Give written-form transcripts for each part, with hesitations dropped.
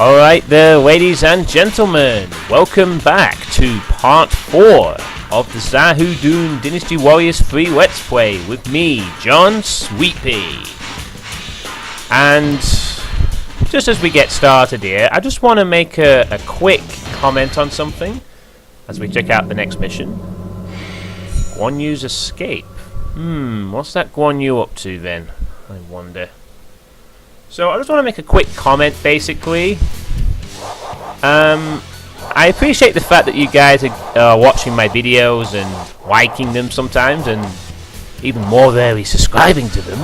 Alright there, ladies and gentlemen, welcome back to part 4 of the Xiahou Dun Dynasty Warriors 3 Let's Play with me, John Suitepee. And just as we get started here, I just want to make a quick comment on something as we check out the next mission. Guan Yu's escape. What's that Guan Yu up to then? I wonder. So I just want to make a quick comment, basically. I appreciate the fact that you guys are watching my videos and liking them sometimes, and even more really subscribing to them.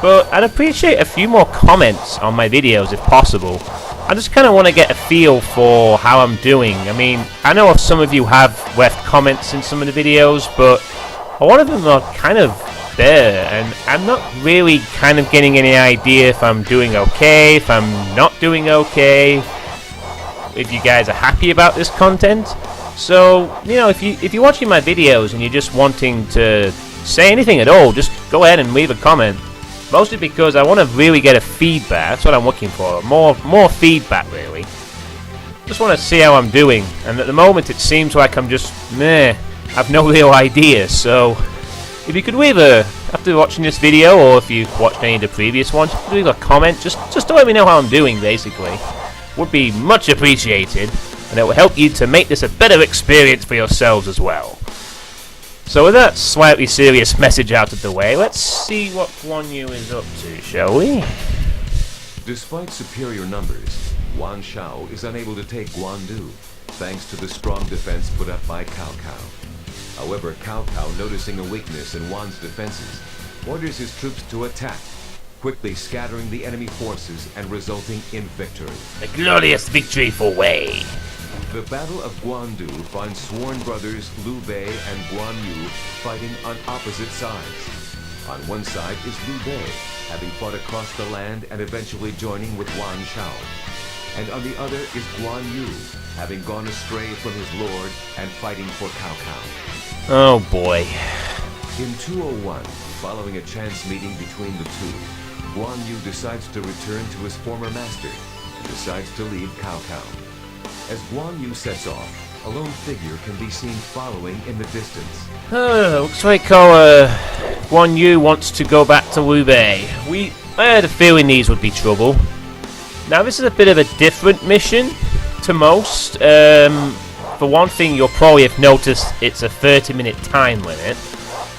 But I'd appreciate a few more comments on my videos if possible. I just kind of want to get a feel for how I'm doing. I mean, I know some of you have left comments in some of the videos, but a lot of them are kind of there, and I'm not really kind of getting any idea if I'm doing okay, if I'm not doing okay, if you guys are happy about this content. So, you know, if you're watching my videos and you're just wanting to say anything at all, just go ahead and leave a comment. Mostly because I want to really get a feedback. That's what I'm looking for. More feedback, really. Just want to see how I'm doing. And at the moment, it seems like I'm just meh. I've no real idea. So, if you could leave after watching this video, or if you've watched any of the previous ones, leave a comment just to let me know how I'm doing, basically. Would be much appreciated, and it will help you to make this a better experience for yourselves as well. So with that slightly serious message out of the way, let's see what Guan Yu is up to, shall we? Despite superior numbers, Wan Shao is unable to take Guan Yu, thanks to the strong defense put up by Cao Cao. However, Cao Cao, noticing a weakness in Wan's defenses, orders his troops to attack, quickly scattering the enemy forces and resulting in victory. A glorious victory for Wei. The Battle of Guan Yu finds sworn brothers Liu Bei and Guan Yu fighting on opposite sides. On one side is Liu Bei, having fought across the land and eventually joining with Wan Shao. And on the other is Guan Yu, having gone astray from his lord and fighting for Cao Cao. Oh boy. In 201, following a chance meeting between the two, Guan Yu decides to return to his former master and decides to leave Cao Cao. As Guan Yu sets off, a lone figure can be seen following in the distance. Looks like our Guan Yu wants to go back to Liu Bei. I had a feeling these would be trouble. Now this is a bit of a different mission to most. For one thing, you'll probably have noticed it's a 30-minute time limit,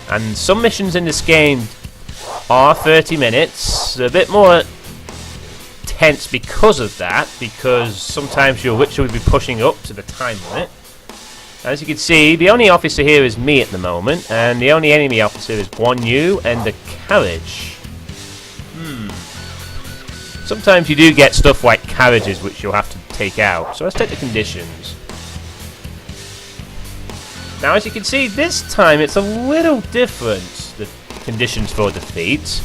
and some missions in this game are 30 minutes. A bit more tense because of that, because sometimes you'll literally be pushing up to the time limit. As you can see, the only officer here is me at the moment, and the only enemy officer is Guan Yu and the carriage. Sometimes you do get stuff like carriages which you'll have to take out. So let's take the conditions. Now, as you can see, this time it's a little different, the conditions for defeat.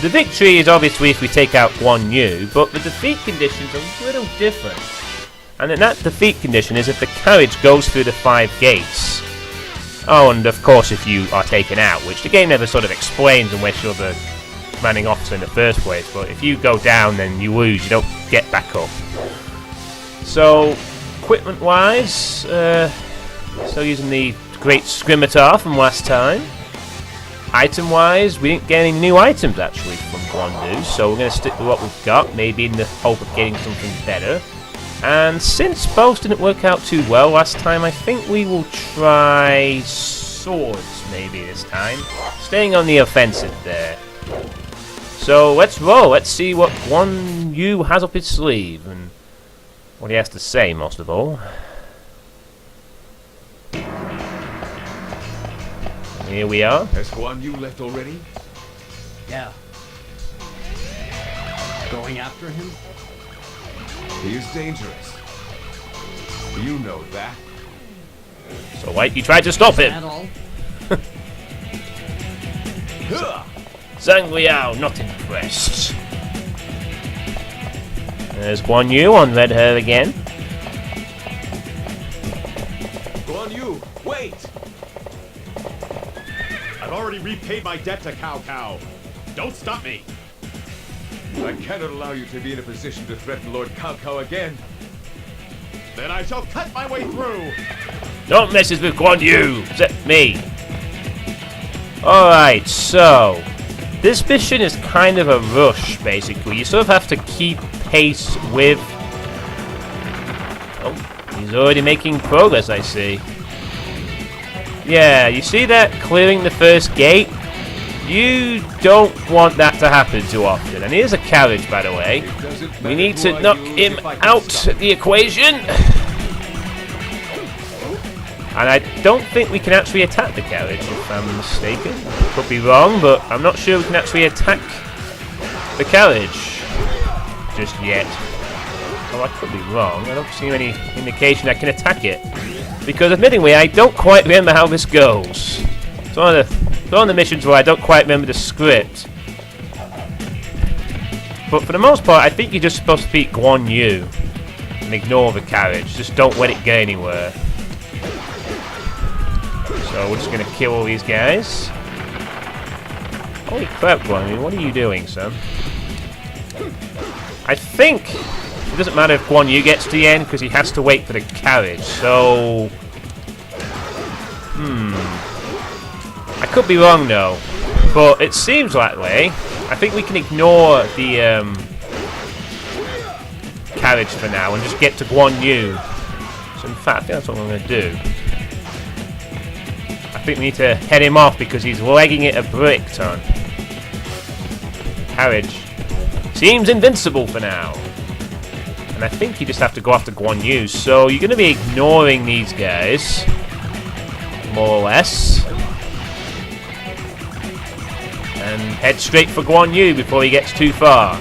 The victory is obviously if we take out Guan Yu, but the defeat conditions are a little different. And then that defeat condition is if the carriage goes through the 5 gates. Oh, and of course if you are taken out, which the game never sort of explains unless you're the commanding officer in the first place, but if you go down then you lose, you don't get back up. So, equipment wise, still using the great scimitar from last time. Item wise, we didn't get any new items actually from Guan Yu, so we're going to stick with what we've got, maybe in the hope of getting something better. And since both didn't work out too well last time, I think we will try swords maybe this time, staying on the offensive there. So let's roll, let's see what Guan Yu has up his sleeve, and what he has to say most of all. Here we are. Has Guan Yu left already? Yeah. Going after him? He is dangerous. You know that. So wait, you tried to stop him. At all? Zhang Liao not impressed. There's Guan Yu on red hair again. Guan Yu, wait! I've already repaid my debt to Cao Cao. Don't stop me! I cannot allow you to be in a position to threaten Lord Cao Cao again. Then I shall cut my way through. Don't mess with Guan Yu, except me. Alright, so this mission is kind of a rush, basically. You sort of have to keep pace with... Oh, he's already making progress, I see. Yeah, you see that clearing the first gate? You don't want that to happen too often. And here's a carriage, by the way. We need to knock him out of the equation. And I don't think we can actually attack the carriage, if I'm mistaken. Could be wrong, but I'm not sure we can actually attack the carriage just yet. Oh, I could be wrong. I don't see any indication I can attack it. Because admittingly, I don't quite remember how this goes. It's one of the missions where I don't quite remember the script. But for the most part, I think you're just supposed to beat Guan Yu and ignore the carriage. Just don't let it get anywhere. So we're just going to kill all these guys. Holy crap, Guan Yu, what are you doing, son? I think it doesn't matter if Guan Yu gets to the end because he has to wait for the carriage. So... I could be wrong though, but it seems that way. I think we can ignore the carriage for now and just get to Guan Yu. So in fact, I think that's what I'm going to do. I think we need to head him off because he's legging it a brick ton. Carriage seems invincible for now. And I think you just have to go after Guan Yu. So you're going to be ignoring these guys, more or less. And head straight for Guan Yu before he gets too far.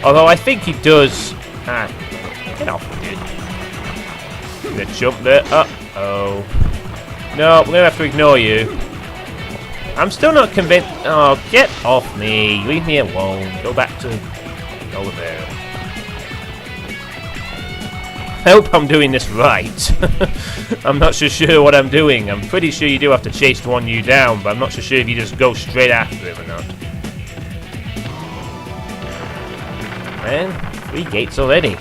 Although I think he does... get off with you. I'm going to jump there. Uh-oh. No, we're going to have to ignore you. I'm still not convinced... Oh, get off me. Leave me alone. Go back to... over there. I hope I'm doing this right. I'm not so sure what I'm doing. I'm pretty sure you do have to chase Guan Yu down, but I'm not so sure if you just go straight after him or not. Man, 3 gates already.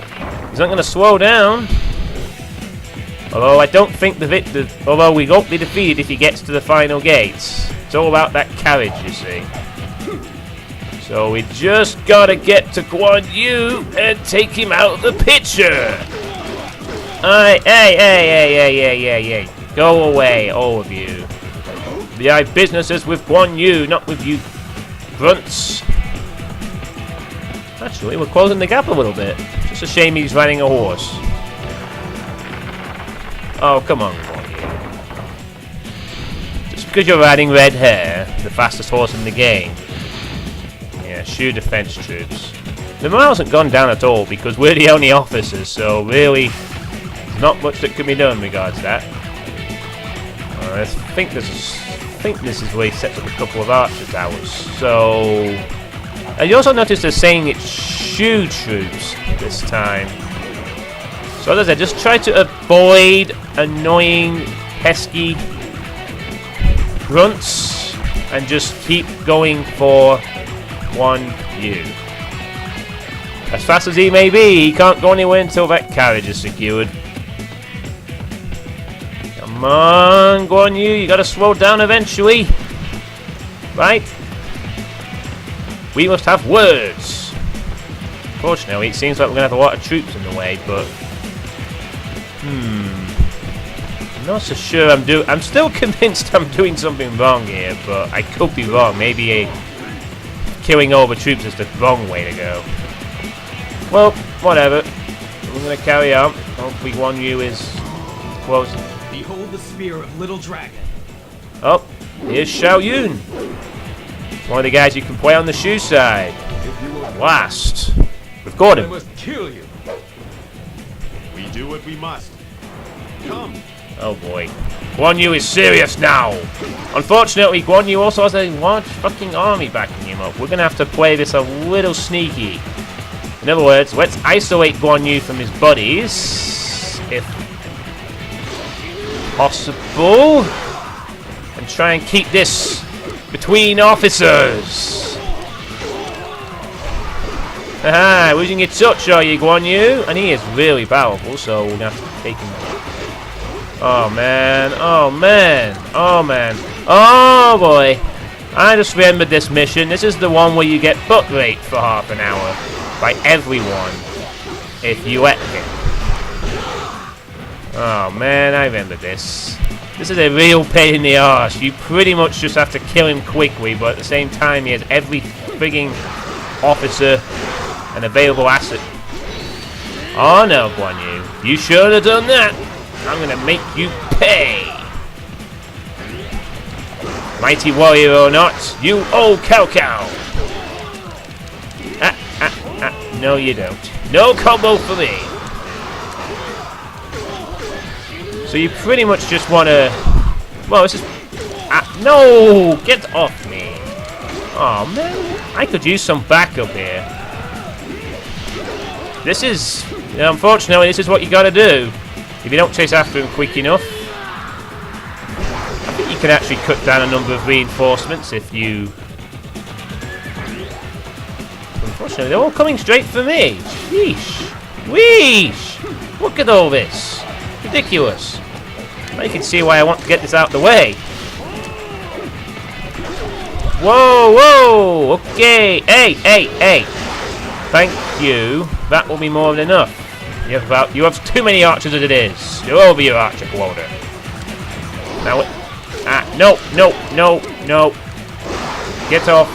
He's not going to slow down. Although I don't think although we won't be defeated if he gets to the final gates. It's all about that carriage, you see. So we just gotta get to Guan Yu and take him out of the picture. Hey. Go away, all of you. We have businesses with Guan Yu, not with you grunts. Actually, we're closing the gap a little bit. Just a shame he's riding a horse. Oh, come on, Guan Yu. Just because you're riding red hair, the fastest horse in the game. Yeah, Shu defense troops. The morale hasn't gone down at all because we're the only officers, so really... not much that can be done in regards to that. I think this is where he sets up a couple of archer towers. So, and you also notice they're saying it's Shu troops this time. So as I said, just try to avoid annoying, pesky grunts and just keep going for Guan Yu. As fast as he may be, he can't go anywhere until that carriage is secured. Come on, Guan Yu, you gotta slow down eventually. Right? We must have words. Fortunately, it seems like we're gonna have a lot of troops in the way, but... I'm not so sure I'm still convinced I'm doing something wrong here, but I could be wrong. Maybe killing all the troops is the wrong way to go. Well, whatever. We're gonna carry on. Hopefully Guan Yu is close. Behold the spear of Little Dragon. Oh, here's Xiahou Dun. One of the guys you can play on the Shu side. Last. We've got him. I must kill you. We do what we must. Come. Oh boy. Guan Yu is serious now. Unfortunately, Guan Yu also has a large fucking army backing him up. We're gonna have to play this a little sneaky. In other words, let's isolate Guan Yu from his buddies, if possible, and try and keep this between officers. Aha, losing your touch, are you, Guan Yu? And he is really powerful, so we're going to have to take him. Oh, man. Oh, man. Oh, man. Oh, boy. I just remembered this mission. This is the one where you get butt raped for half an hour by everyone if you let him. Oh, man, I remember this. This is a real pain in the arse. You pretty much just have to kill him quickly, but at the same time, he has every frigging officer and available asset. Oh no, Guan Yu. You should have done that. I'm gonna make you pay. Mighty warrior or not, you old cow. No you don't. No combo for me. So you pretty much just wanna... Well, this is... no! Get off me. Oh man, I could use some backup here. This is, unfortunately, this is what you gotta do. If you don't chase after him quick enough, I think you can actually cut down a number of reinforcements if you... Unfortunately, they're all coming straight for me. Sheesh. Weesh. Look at all this. Ridiculous. Now you can see why I want to get this out of the way. Whoa, whoa. Okay. Hey. Thank you. That will be more than enough. You have too many archers as it is. You're over your archer quota. Now, no. Get off.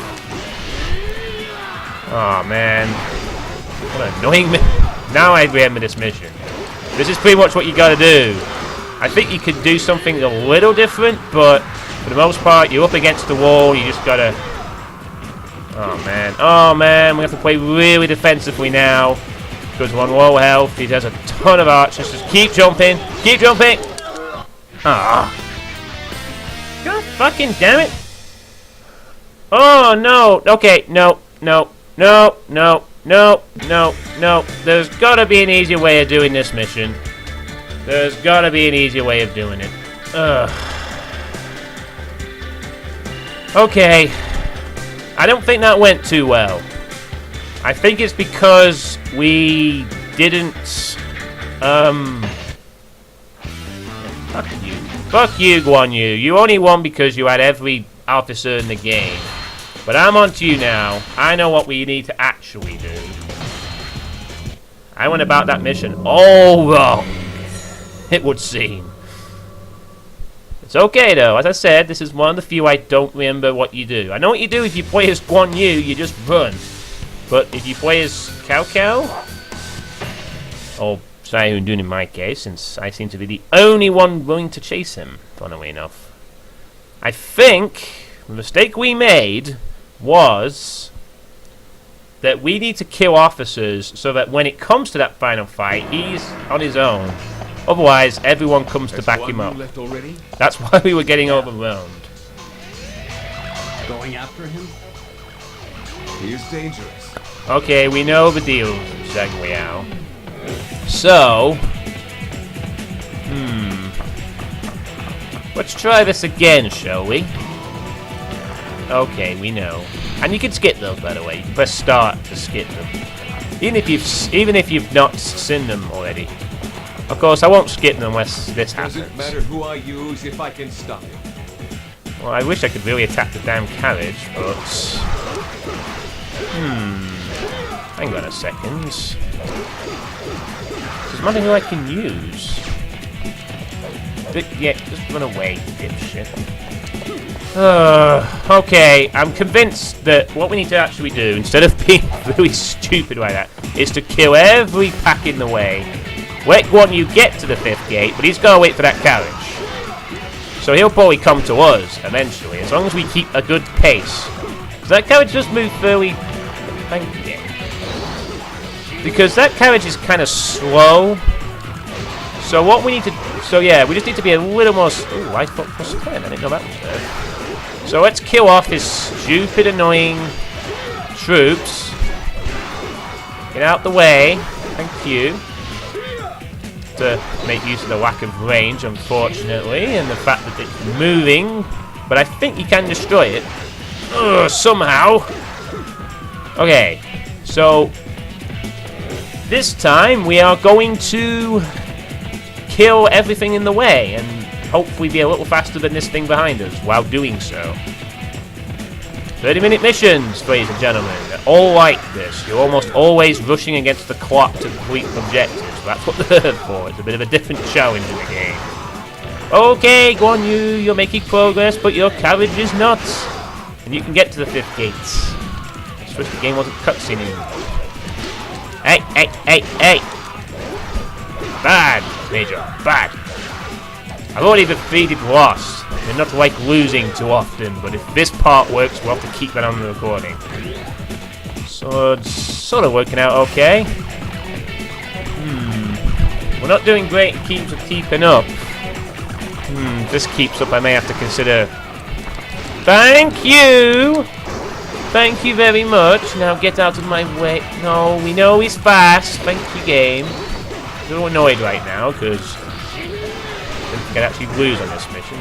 Oh man, what an annoying. Now I remember this mission. This is pretty much what you gotta do. I think you could do something a little different, but for the most part, you're up against the wall. You just gotta. Oh man, we have to play really defensively now because we're on low health. He has a ton of archers. Just keep jumping. Ah! God fucking damn it! Oh no! Okay, no. There's gotta be an easier way of doing this mission. There's gotta be an easier way of doing it. Ugh. Okay. I don't think that went too well. I think it's because we didn't, Fuck you, Guan Yu. You only won because you had every officer in the game. But I'm on to you now. I know what we need to actually do. I went about that mission all wrong, it would seem. It's okay though, as I said, this is one of the few I don't remember what you do. I know what you do if you play as Guan Yu, you just run. But if you play as Cao, or Xiahou Dun in my case, since I seem to be the only one willing to chase him, funnily enough. I think the mistake we made was that we need to kill officers so that when it comes to that final fight, he's on his own. Otherwise, everyone comes to back him up. That's why we were getting overwhelmed. Going after him? He is dangerous. Okay, we know the deal, Zhang Liao. So... let's try this again, shall we? Okay, we know. And you can skip those, by the way. You can press start to skip them. Even if you've not seen them already. Of course, I won't skip them unless this happens. Doesn't matter who I use if I can stop it. Well, I wish I could really attack the damn carriage, but... hang on a second. There's nothing who I can use. Yeah, just run away, dipshit. Okay, I'm convinced that what we need to actually do, instead of being really stupid like that, is to kill every pack in the way. Let Guan Yu get to the 5th gate, but he's got to wait for that carriage. So he'll probably come to us eventually, as long as we keep a good pace. Because that carriage does move fairly... Thank you. Because that carriage is kind of slow. So what we need to... So yeah, we just need to be a little more... Ooh, I thought plus 10. I didn't know that was there. So let's kill off his stupid, annoying troops. Get out the way. Thank you. To make use of the lack of range, unfortunately, and the fact that it's moving. But I think you can destroy it. Somehow. Okay. So, This time we are going to kill everything in the way and hopefully be a little faster than this thing behind us while doing so. 30-minute missions, ladies and gentlemen. They're all like this. You're almost always rushing against the clock to complete objectives. That's what they're for. It's a bit of a different challenge in the game. Okay, Guan Yu, you're making progress, but your carriage is not. And you can get to the 5th gate. I just wish the game wasn't cutscening. Hey, hey, hey, hey! Bad, Major, bad. I've already defeated loss. They're not like losing too often, but if this part works, we'll have to keep that on the recording. So it's sort of working out okay. We're not doing great in terms of keeping up. If this keeps up, I may have to consider... Thank you! Thank you very much. Now get out of my way. No, we know he's fast. Thank you, game. I'm a little annoyed right now, because... I can actually lose on this mission.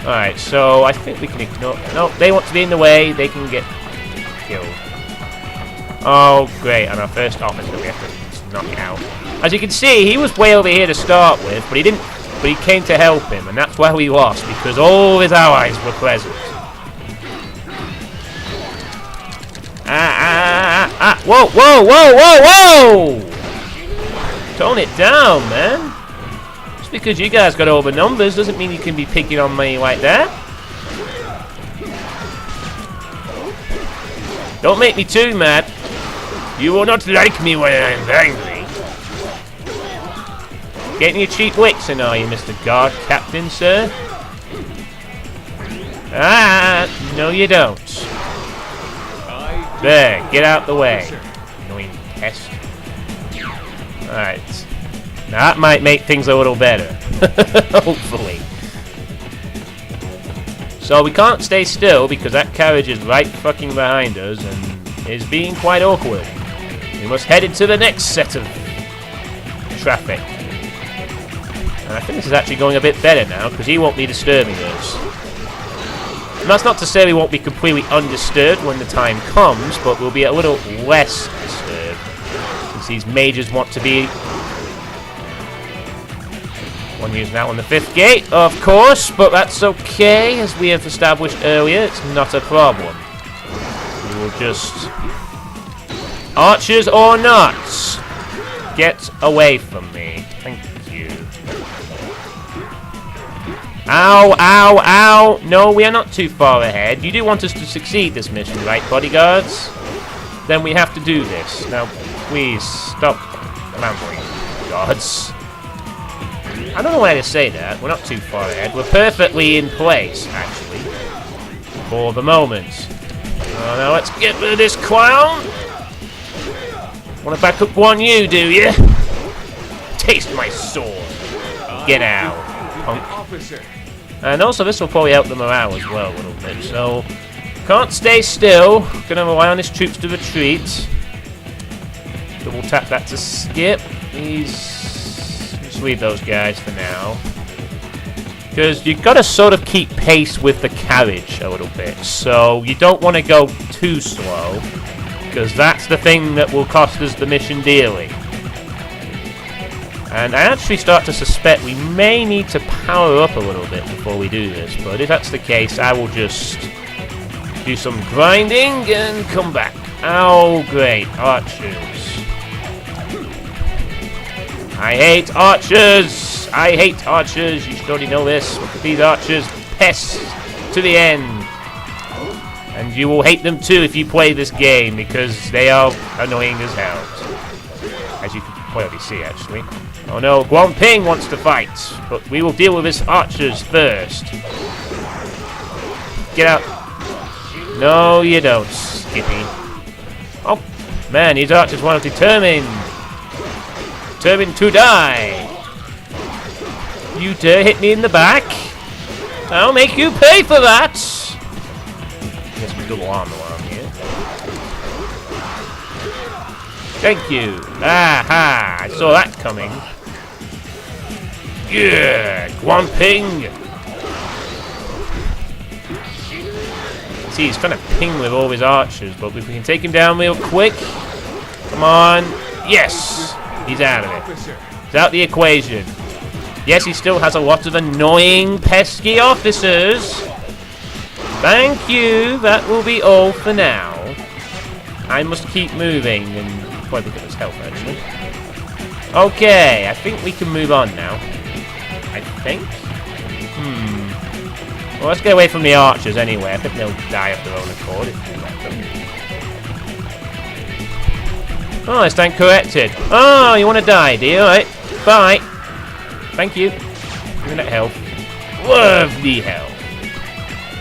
Alright, so I think we can ignore... No, they want to be in the way. They can get killed. Oh, great. And our first officer, we have to knock it out. As you can see, he was way over here to start with, but he didn't... But he came to help him, and that's why we lost, because all his allies were present. Whoa, whoa, whoa, whoa, whoa! Tone it down, man. Just because you guys got all the numbers doesn't mean you can be picking on me like that. Don't make me too mad. You will not like me when I'm angry. Getting your cheap licks in, are you, Mr. Guard Captain, sir? No you don't. There, get out the way. Annoying pest. Alright. Now that might make things a little better. Hopefully. So we can't stay still because that carriage is right fucking behind us and is being quite awkward. We must head into the next set of traffic. And I think this is actually going a bit better now, because he won't be disturbing us. And that's not to say we won't be completely undisturbed when the time comes, but we'll be a little less disturbed. Since these mages want to be... One use now on the 5th gate, of course, but that's okay. As we have established earlier, it's not a problem. We will just... Archers or not, get away from me. Thank you. Ow, ow, ow! No, we are not too far ahead. You do want us to succeed this mission, right, bodyguards? Then we have to do this. Now, please, stop rambling, guards. I don't know why to say that. We're not too far ahead. We're perfectly in place, actually. For the moment. Now let's get rid of this clown! Wanna back up Guan Yu, do you? Taste my sword. Get out, punk. And also this will probably help the morale as well a little bit. So, can't stay still. Gonna rely on his troops to retreat. Double tap that to skip. Just leave those guys for now. Because you've got to sort of keep pace with the carriage a little bit. So, you don't want to go too slow. Because that's the thing that will cost us the mission dearly. And I actually start to suspect we may need to power up a little bit before we do this. But if that's the case, I will just do some grinding and come back. Oh, great. Archers. I hate archers! I hate archers! You should already know this. Look at these archers. Pests to the end. And you will hate them too if you play this game, because they are annoying as hell. As you can clearly see, actually. Oh no, Guan Ping wants to fight, but we will deal with his archers first. Get out. No, you don't, Skippy. Oh, man, these archers want to determined to die. You dare hit me in the back? I'll make you pay for that. Guess we double armor while I'm here. Thank you. Aha! I saw that coming. Yeah, Guan Ping. See, he's trying to ping with all his archers, but if we can take him down real quick. Come on. Yes! He's out of it. He's out the equation. Yes, he still has a lot of annoying, pesky officers. Thank you. That will be all for now. I must keep moving and probably look at his health, actually. Okay, I think we can move on now. I think? Well, let's get away from the archers anyway. I think they'll die of their own accord if we let them. Oh, I stand corrected. Oh, you want to die, do you? Alright. Bye. Thank you. Give me that health. Lovely health.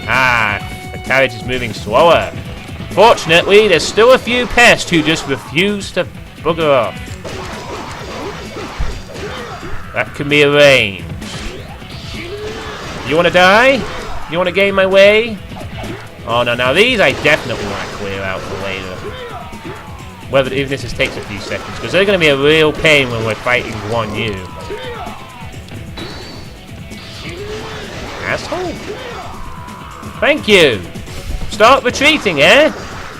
Ah, the carriage is moving slower. Fortunately, there's still a few pests who just refuse to bugger off. That can be arranged. You want to die? You want to gain my way? Oh no, now these I definitely want to clear out for later. Whether even if this takes a few seconds, because they're going to be a real pain when we're fighting Guan Yu. Asshole. Thank you. Start retreating, eh?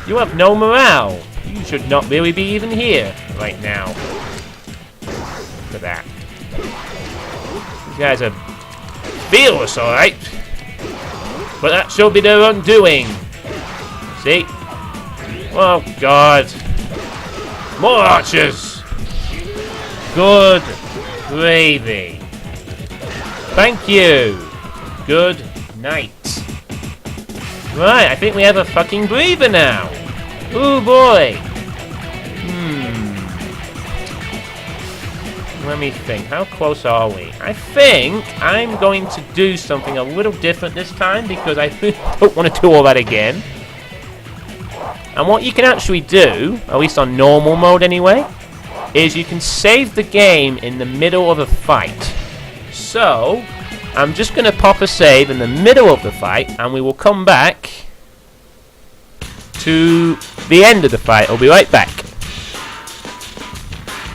You have no morale. You should not really be even here right now. Look at that. These guys are fearless, alright. But that shall be their undoing. See? Oh, God. More archers. Good gravy. Thank you. Good night. Right, I think we have a fucking breather now. Ooh, boy. Let me think. How close are we? I think I'm going to do something a little different this time because I don't want to do all that again. And what you can actually do, at least on normal mode anyway, is you can save the game in the middle of a fight. So, I'm just going to pop a save in the middle of the fight and we will come back to the end of the fight. I'll be right back.